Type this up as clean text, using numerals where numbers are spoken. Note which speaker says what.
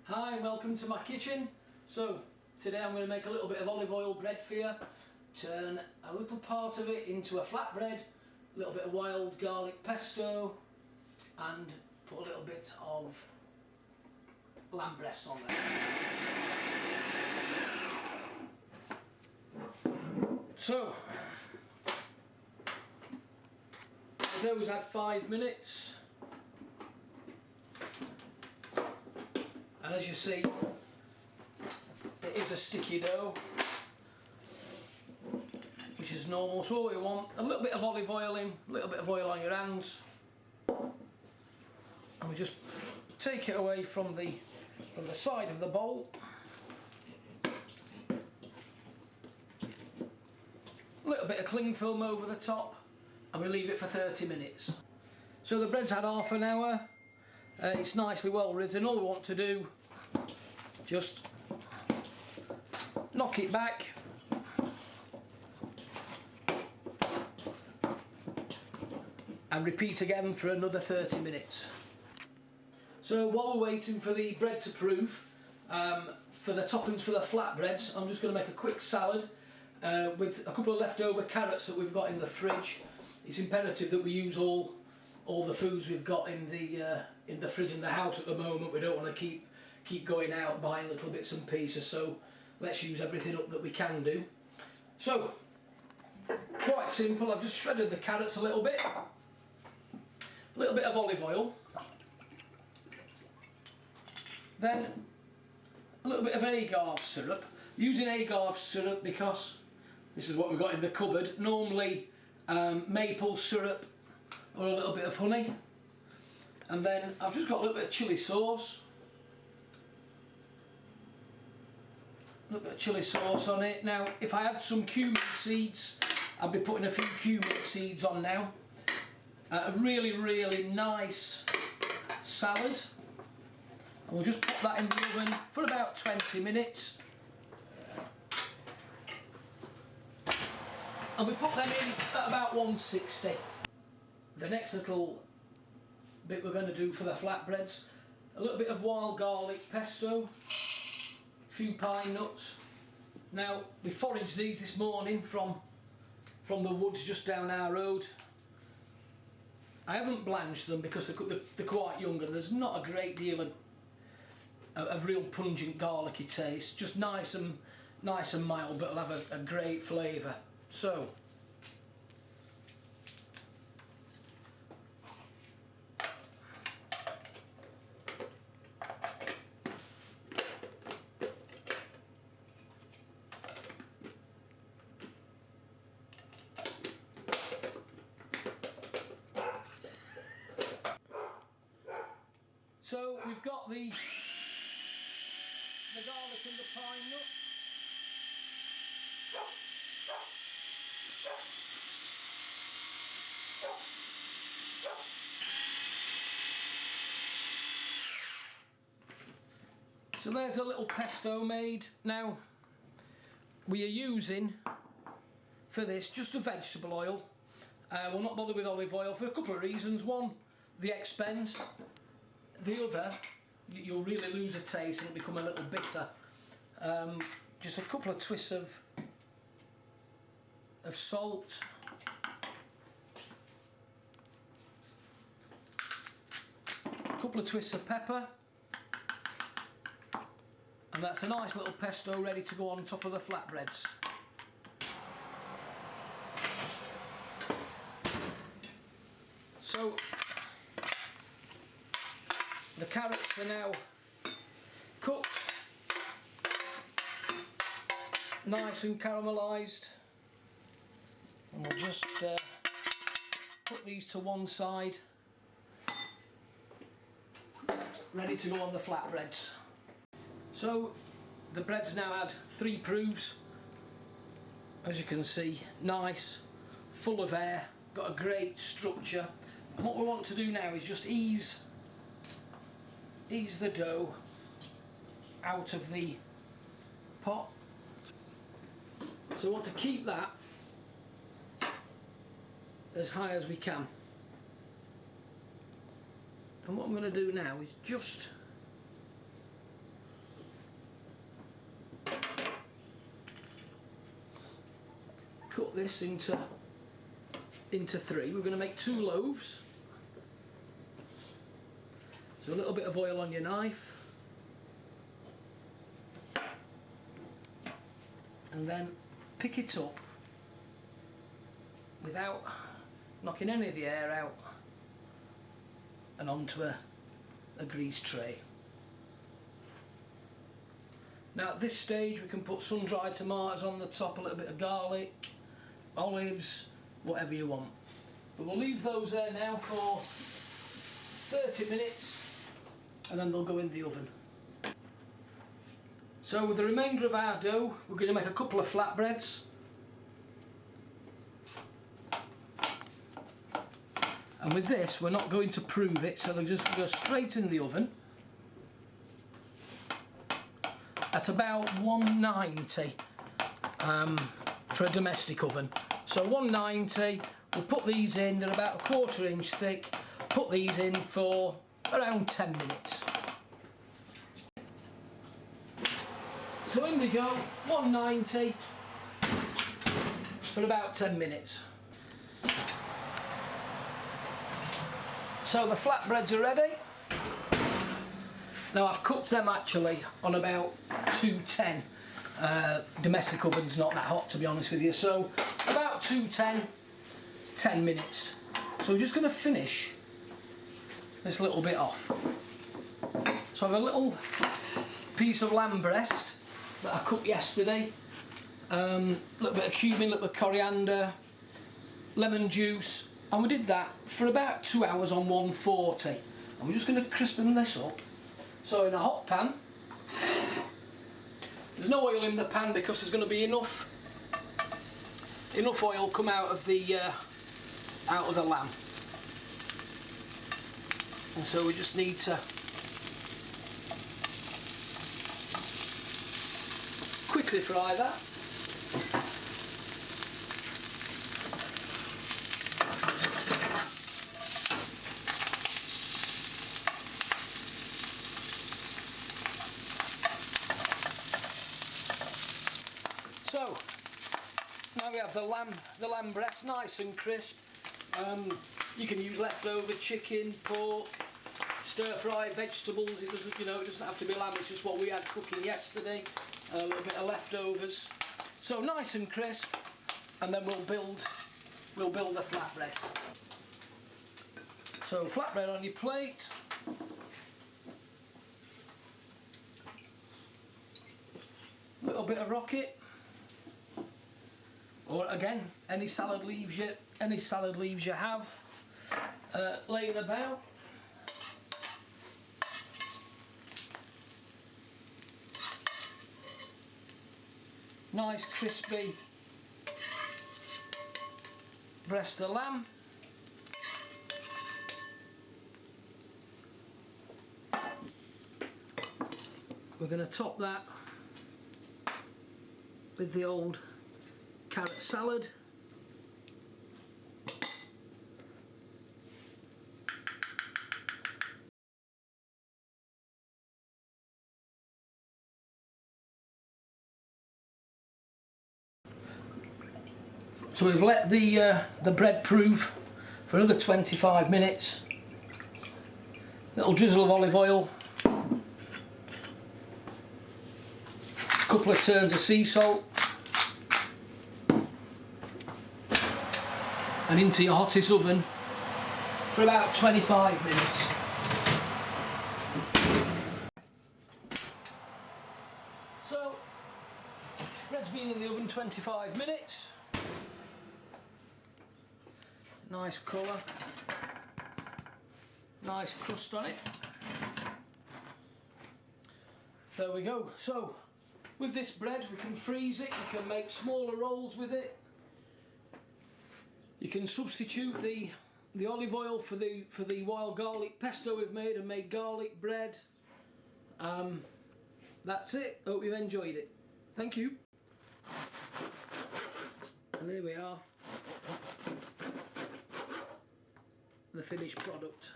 Speaker 1: Hi, welcome to my kitchen. So today I'm going to make a little bit of olive oil bread for you, turn a little part of it into a flatbread, a little bit of wild garlic pesto and put a little bit of lamb breast on there. So the dough's had 5 minutes. And as you see, it is a sticky dough, which is normal. So what we want, a little bit of olive oil in, a little bit of oil on your hands, and we just take it away from the side of the bowl. A little bit of cling film over the top, and we leave it for 30 minutes. So the bread's had half an hour. It's nicely well risen. All we want to do, just knock it back, and repeat again for another 30 minutes. So while we're waiting for the bread to proof, for the toppings for the flatbreads, I'm just going to make a quick salad with a couple of leftover carrots that we've got in the fridge. It's imperative that we use all the foods we've got in the fridge in the house at the moment. We don't want to keep going out buying little bits and pieces, so let's use everything up that we can do. So quite simple. I've just shredded the carrots a little bit of olive oil, then a little bit of agave syrup. Using agave syrup because this is what we've got in the cupboard. Normally maple syrup or a little bit of honey, and then I've just got a little bit of chilli sauce, on it. Now if I had some cumin seeds, I'd be putting a few cumin seeds on now. A really nice salad, and we'll just put that in the oven for about 20 minutes, and we put them in at about 160. The next little bit we're going to do for the flatbreads, a little bit of wild garlic pesto, a few pine nuts. Now we foraged these this morning from the woods just down our road. I haven't blanched them because they're quite young and there's not a great deal of real pungent garlicky taste, just nice and mild, but it'll have a great flavour. So we've got the garlic and the pine nuts. So there's a little pesto made. Now we are using for this just a vegetable oil. We'll not bother with olive oil for a couple of reasons. One, the expense. The other, you'll really lose a taste and it'll become a little bitter. Just a couple of twists of salt, a couple of twists of pepper, and that's a nice little pesto ready to go on top of the flatbreads. So the carrots are now cooked, nice and caramelised, and we'll just put these to one side, ready to go on the flatbreads. So the bread's now had 3 proofs, as you can see, nice, full of air, got a great structure, and what we want to do now is just ease the dough out of the pot. So we want to keep that as high as we can. And what I'm going to do now is just cut this into 3. We're going to make 2 loaves. So a little bit of oil on your knife. And then pick it up without knocking any of the air out and onto a greased tray. Now at this stage we can put sun-dried tomatoes on the top, a little bit of garlic, olives, whatever you want. But we'll leave those there now for 30 minutes and then they'll go in the oven. So with the remainder of our dough, we're going to make a couple of flatbreads. And with this, we're not going to prove it, so they'll just go straight in the oven at about 190 for a domestic oven. So 190, we'll put these in, they're about a 1/4 inch thick, put these in for around 10 minutes. So in they go, 190 for about 10 minutes. So the flatbreads are ready. Now I've cooked them actually on about 210. Domestic oven's not that hot, to be honest with you. So about 210, 10 minutes. So we're just going to finish this little bit off. So I have a little piece of lamb breast that I cooked yesterday, a little bit of cumin, a little bit of coriander, lemon juice, and we did that for about 2 hours on 140. And we're just going to crispen this up. So in a hot pan, there's no oil in the pan because there's going to be enough oil come out of the lamb, and so we just need to quickly fry that. So now we have the lamb breast nice and crisp. You can use leftover chicken, pork, stir-fried vegetables. It doesn't, it doesn't have to be lamb. It's just what we had cooking yesterday. A little bit of leftovers. So nice and crisp, and then we'll build the flatbread. So flatbread on your plate. A little bit of rocket. Or again, any salad leaves you have laying about. Nice crispy breast of lamb. We're going to top that with the old carrot salad. So we've let the bread prove for another 25 minutes. Little drizzle of olive oil. A couple of turns of sea salt. And into your hottest oven for about 25 minutes. So, bread's been in the oven 25 minutes. Nice colour, nice crust on it. There we go. So, with this bread we can freeze it, you can make smaller rolls with it. You can substitute the olive oil for the wild garlic pesto we've made and made garlic bread. That's it. Hope you've enjoyed it. Thank you. And here we are. The finished product.